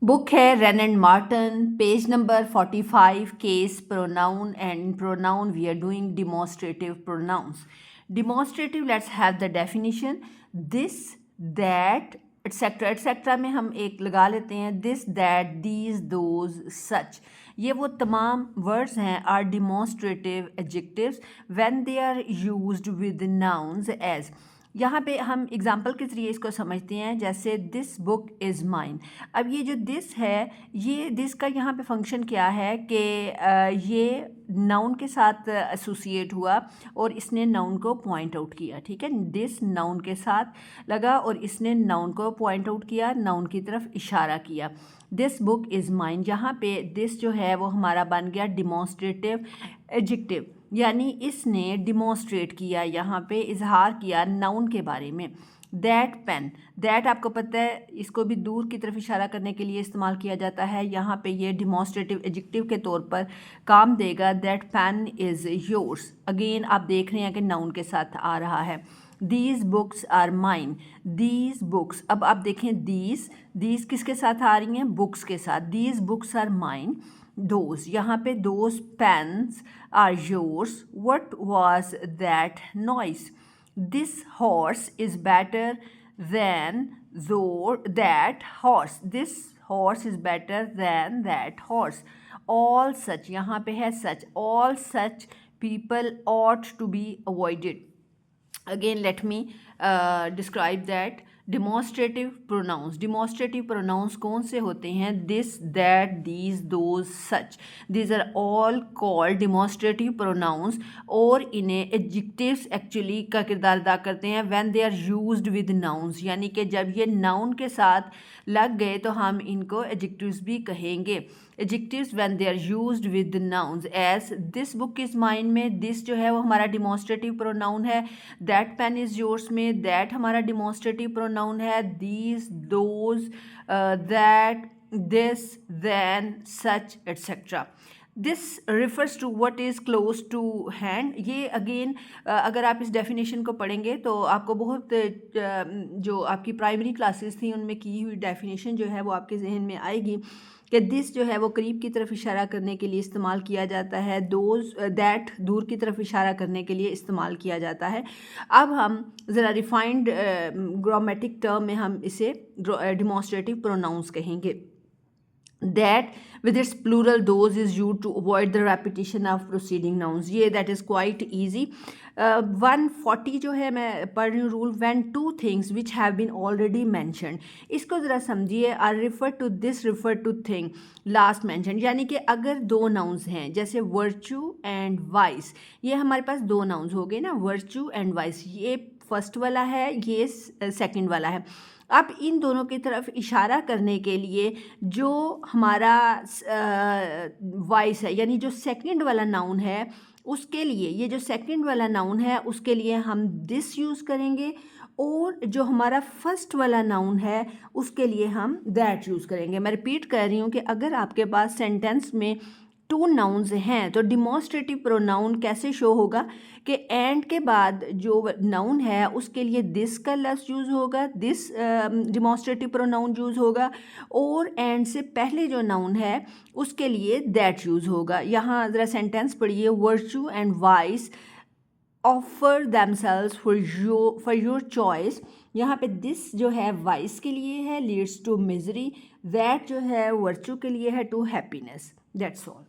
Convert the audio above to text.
Book है Wren and Martin, page number 45, case pronoun and pronoun we are doing demonstrative pronouns. Demonstrative, let's have the definition. This, that, etcetera. Etcetera में हम एक लगा लेते हैं, this, that, these, those, such. ये वो तमाम वर्ड्स हैं are demonstrative adjectives when they are used with nouns as. यहाँ पे हम एग्जाम्पल के ज़रिए इसको समझते हैं, जैसे दिस बुक इज़ माइन. अब ये जो दिस है, ये दिस का यहाँ पे फंक्शन क्या है कि ये नाउन के साथ एसोसिएट हुआ और इसने नाउन को पॉइंट आउट किया. ठीक है, दिस नाउन के साथ लगा और इसने नाउन को पॉइंट आउट किया, नाउन की तरफ इशारा किया. दिस बुक इज़ माइन, यहाँ पे दिस जो है वो हमारा बन गया डिमॉन्स्ट्रेटिव एडजेक्टिव, यानी इसने डिमॉन्स्ट्रेट किया, यहाँ पे इजहार किया नाउन के बारे में. दैट पेन, दैट आपको पता है इसको भी दूर की तरफ इशारा करने के लिए इस्तेमाल किया जाता है. यहाँ पे ये डिमॉन्स्ट्रेटिव एडजेक्टिव के तौर पर काम देगा. That pen is yours, again आप देख रहे हैं कि नाउन के साथ आ रहा है. These books are mine, these books. अब आप देखें दीज किसके साथ आ रही हैं? बुक्स के साथ. These books are mine. Those, यहाँ पे those pens are yours. What was that noise? This horse is better than that horse. This horse is better than that horse. All such, यहाँ पे है such. All such people ought to be avoided. Again, let me describe that. Demonstrative pronouns. Demonstrative pronouns कौन से होते हैं? This, that, these, those, such. These are all called demonstrative pronouns और इन्हें adjectives actually का किरदार अदा करते हैं when they are used with nouns, यानी कि जब ये नाउन के साथ लग गए तो हम इनको एडजेक्टिव्स भी कहेंगे. Adjectives when they are used with nouns as this book is mine में दिस जो है वो हमारा डिमॉन्स्ट्रेटिव प्रोनाउन है. दैट पेन इज़ योर्स में दैट हमारा डिमॉन्स्ट्रेटिव प्रोनाउन है. These, those, that, this, than, such, etcetera. This refers to what is close to hand. ये अगेन अगर आप इस डेफिनेशन को पढ़ेंगे तो आपको बहुत जो आपकी प्राइमरी क्लासेस थी उनमें की हुई डेफिनेशन जो है वो आपके जहन में आएगी कि दिस जो है वो करीब की तरफ इशारा करने के लिए इस्तेमाल किया जाता है. दोज, दैट दूर की तरफ इशारा करने के लिए इस्तेमाल किया जाता है. अब हम ज़रा रिफाइंड ग्रामेटिक टर्म में हम इसे डिमॉन्स्ट्रेटिव प्रोनाउंस कहेंगे. That with its plural those is used to avoid the repetition of preceding nouns. ये that is quite easy. 140 जो है मैं पढ़ रही हूँ rule. when two things which have been already mentioned, इसको ज़रा समझिए. are referred to this refer to thing last mentioned, यानी कि अगर दो nouns हैं जैसे virtue and vice, ये हमारे पास दो nouns हो गए ना, virtue and vice. ये फर्स्ट वाला है, ये सेकंड वाला है. अब इन दोनों की तरफ इशारा करने के लिए जो हमारा वॉइस है, यानी जो सेकंड वाला नाउन है, उसके लिए ये जो सेकंड वाला नाउन है उसके लिए हम दिस यूज़ करेंगे और जो हमारा फर्स्ट वाला नाउन है उसके लिए हम दैट यूज़ करेंगे. मैं रिपीट कर रही हूँ कि अगर आपके पास सेंटेंस में टू नाउन्स हैं तो डिमॉन्स्ट्रेटिव प्रोनाउन कैसे शो होगा कि एंड के बाद जो नाउन है उसके लिए दिस का लफ्ज़ यूज़ होगा, दिस डिमॉन्स्ट्रेटिव प्रोनाउन यूज़ होगा, और एंड से पहले जो नाउन है उसके लिए दैट यूज़ होगा. यहाँ ज़रा सेंटेंस पढ़िए. Virtue and vice offer themselves for your choice. यहाँ पे दिस जो है वाइस के लिए है, लीड्स टू मिजरी. दैट जो है वर्चू के लिए है, टू हैप्पीनेस. That's all.